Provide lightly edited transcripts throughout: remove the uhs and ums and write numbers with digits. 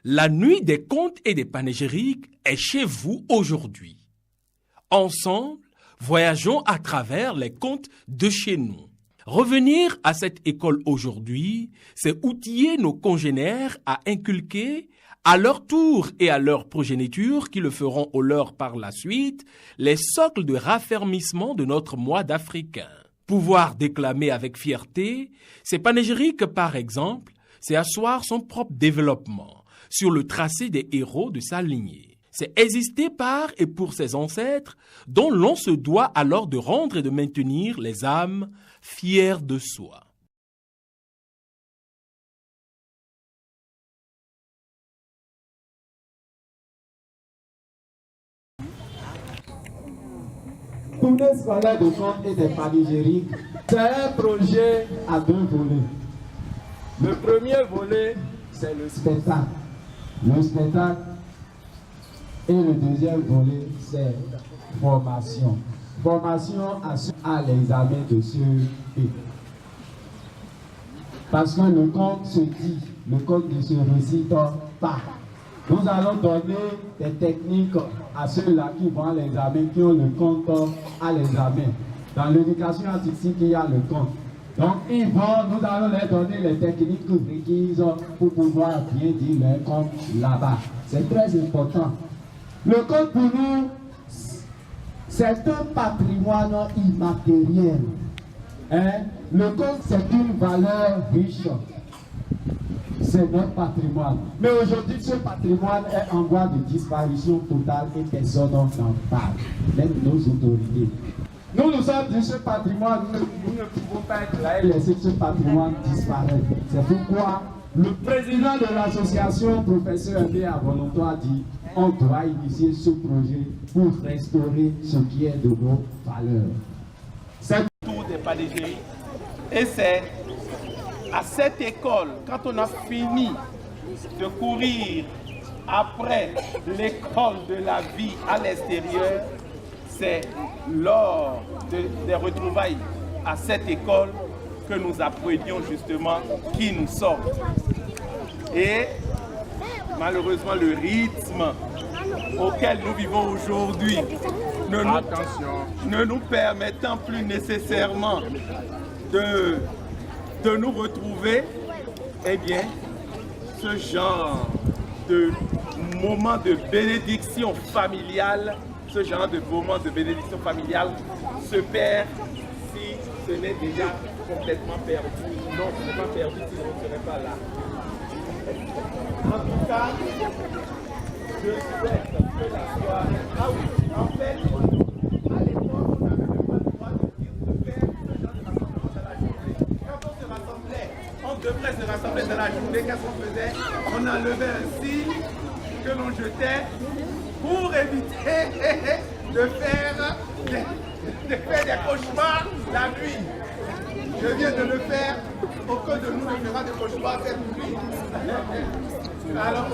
La nuit des contes et des panégyriques est chez vous aujourd'hui. Ensemble, voyageons à travers les contes de chez nous. Revenir à cette école aujourd'hui, c'est outiller nos congénères à inculquer, à leur tour et à leur progéniture qui le feront au leur par la suite, les socles de raffermissement de notre moi d'Africain. Pouvoir déclamer avec fierté, ces panégyriques par exemple, c'est asseoir son propre développement sur le tracé des héros de sa lignée. C'est exister par et pour ses ancêtres dont l'on se doit alors de rendre et de maintenir les âmes fières de soi. Tournée scolaire de contes et des panégyriques, c'est un projet à 2 volets. Le premier volet, c'est le spectacle. Le spectacle. Et le deuxième volet, c'est formation. Formation à l'examen de CEP. Parce que le conte se dit, le conte ne se récite pas. Nous allons donner des techniques à ceux-là qui vont à l'examen, qui ont le conte à l'examen. Dans l'éducation artistique, il y a le conte. Donc, nous allons leur donner les techniques requises pour pouvoir bien dire leur conte là-bas. C'est très important. Le conte pour nous, c'est un patrimoine immatériel. Le conte, c'est une valeur riche. C'est notre patrimoine. Mais aujourd'hui, ce patrimoine est en voie de disparition totale et personne n'en parle, même nos autorités. Nous sommes de ce patrimoine, nous ne pouvons pas être là et laisser ce patrimoine disparaître. C'est pourquoi le président de l'association, professeur M. Avononto, a dit on doit initier ce projet pour restaurer ce qui est de nos valeurs. C'est tout des panégyriques. Et c'est à cette école, quand on a fini de courir après l'école de la vie à l'extérieur, c'est lors des retrouvailles à cette école que nous apprenions justement qui nous sommes. Et malheureusement, le rythme auquel nous vivons aujourd'hui ne nous permettant plus nécessairement de nous retrouver, eh bien, ce genre de moment de bénédiction familiale, se perd si ce n'est déjà complètement perdu. Non, ce n'est pas perdu si on ne serait pas là. En tout cas, je souhaite que la soirée... Ah oui, en fait, à l'époque, on n'avait même pas le droit de faire ce genre de rassemblement dans la journée. Quand on se rassemblait, on devrait se rassembler dans la journée. Qu'est-ce qu'on faisait? On enlevait un signe que l'on jetait pour éviter de faire des cauchemars la nuit. Je viens de le faire. Aucun de nous ne fera de cauchemars cette nuit. Alors,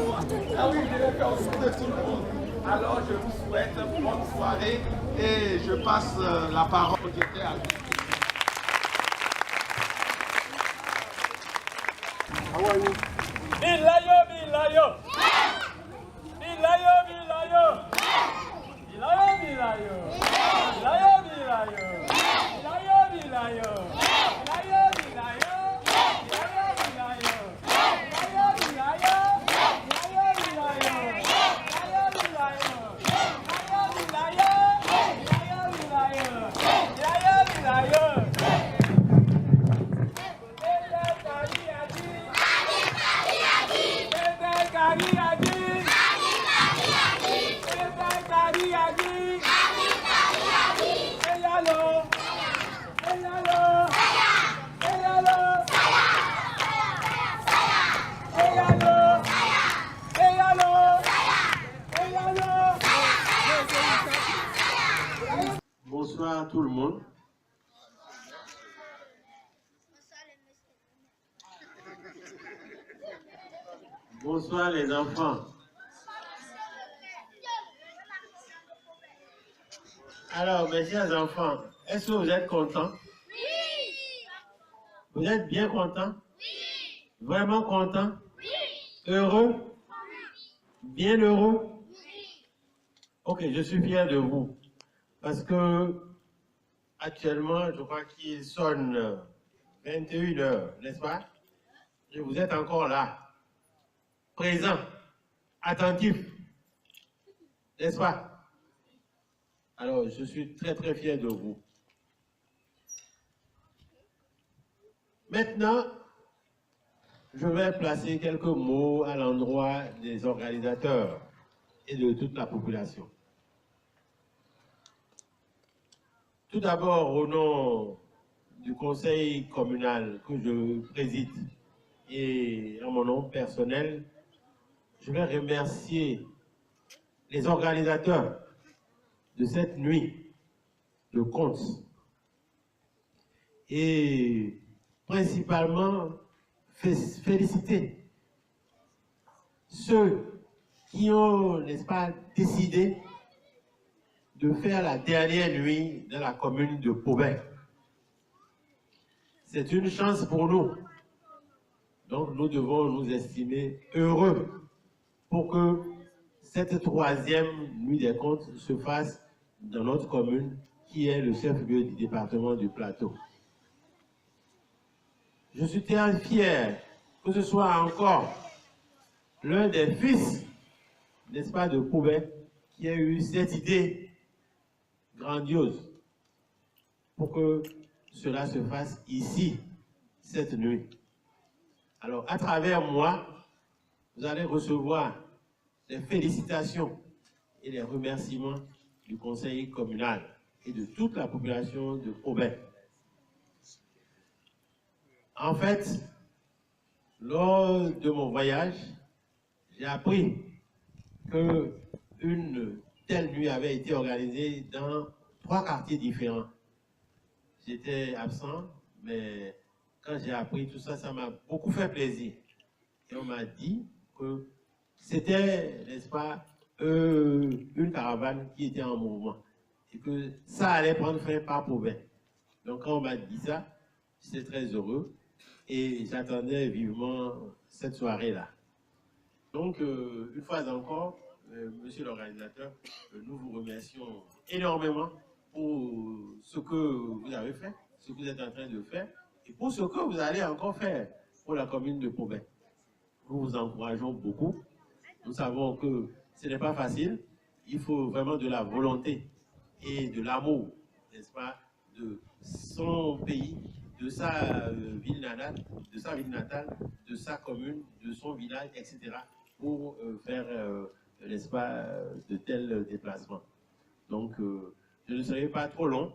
ah oui, je l'ai fait au nom de tout le monde. Alors, je vous souhaite une bonne soirée et je passe la parole au directeur à lui. Bilayo, bilayo. Bilayo, bilayo. Bilayo, bilayo. Bilayo, bilayo. Bilayo, bilayo. Bilayo, bilayo. Bilayo, bilayo. Bilayo, bilayo. Bilayo, bilayo. Bilayo, bilayo. Bilayo, bilayo. Bilayo, bilayo. Bilayo, bilayo. Bonsoir à tout le monde. Bonsoir les enfants. Alors, mes chers enfants, est-ce que vous êtes contents? Oui! Vous êtes bien contents? Oui! Vraiment contents? Oui! Heureux? Oui! Bien heureux? Ok, je suis fier de vous. Parce que actuellement, je crois qu'il sonne 21 heures, n'est-ce pas? Et vous êtes encore là, présent, attentif, n'est-ce pas? Alors, je suis très très fier de vous. Maintenant, je vais placer quelques mots à l'endroit des organisateurs et de toute la population. Tout d'abord, au nom du conseil communal que je préside et en mon nom personnel, je vais remercier les organisateurs de cette nuit de contes et principalement féliciter ceux qui ont, n'est-ce pas, décidé de faire la dernière nuit dans la commune de Paubin. C'est une chance pour nous. Donc nous devons nous estimer heureux pour que cette troisième nuit des contes se fasse dans notre commune qui est le chef-lieu du département du Plateau. Je suis très fier que ce soit encore l'un des fils, n'est-ce pas, de Paubin qui a eu cette idée grandiose pour que cela se fasse ici, cette nuit. Alors, à travers moi, vous allez recevoir les félicitations et les remerciements du conseil communal et de toute la population de Paubin. En fait, lors de mon voyage, j'ai appris qu'une telle nuit avait été organisée dans 3 quartiers différents. J'étais absent, mais quand j'ai appris tout ça, ça m'a beaucoup fait plaisir. Et on m'a dit que c'était, n'est-ce pas, une caravane qui était en mouvement et que ça allait prendre fin par Paubin. Donc quand on m'a dit ça, j'étais très heureux et j'attendais vivement cette soirée-là. Donc, une fois encore, monsieur l'organisateur, nous vous remercions énormément pour ce que vous avez fait, ce que vous êtes en train de faire, et pour ce que vous allez encore faire pour la commune de Paubin. Nous vous encourageons beaucoup. Nous savons que ce n'est pas facile. Il faut vraiment de la volonté et de l'amour, n'est-ce pas, de son pays, de sa ville natale, de sa commune, de son village, etc., pour faire, n'est-ce pas, de tels déplacements. Donc, je ne serai pas trop long.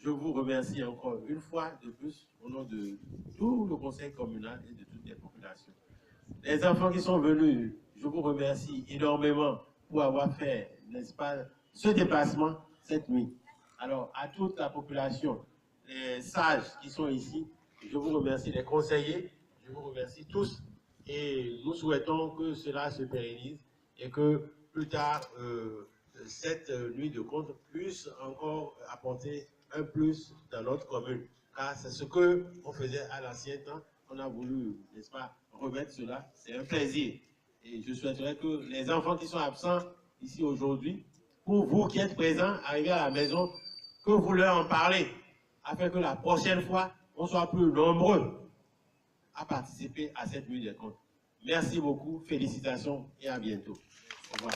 Je vous remercie encore une fois de plus au nom de tout le conseil communal et de toutes les populations. Les enfants qui sont venus, je vous remercie énormément pour avoir fait, n'est-ce pas, ce déplacement cette nuit. Alors, à toute la population, les sages qui sont ici, je vous remercie, les conseillers, je vous remercie tous et nous souhaitons que cela se pérennise et que plus tard, cette nuit de contes puisse encore apporter un plus dans notre commune. Car c'est ce qu'on faisait à l'ancien temps, on a voulu, n'est-ce pas, remettre cela. C'est un plaisir. Et je souhaiterais que les enfants qui sont absents ici aujourd'hui, pour vous qui êtes présents, arrivez à la maison, que vous leur en parlez, afin que la prochaine fois, on soit plus nombreux à participer à cette nuit des contes. Merci beaucoup, félicitations et à bientôt. Au revoir.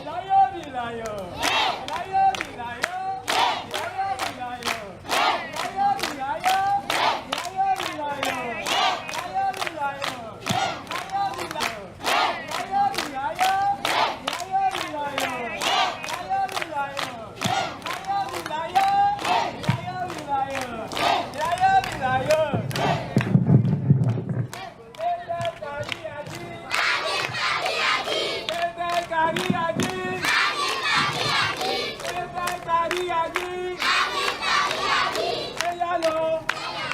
Ilayo, Ilayo.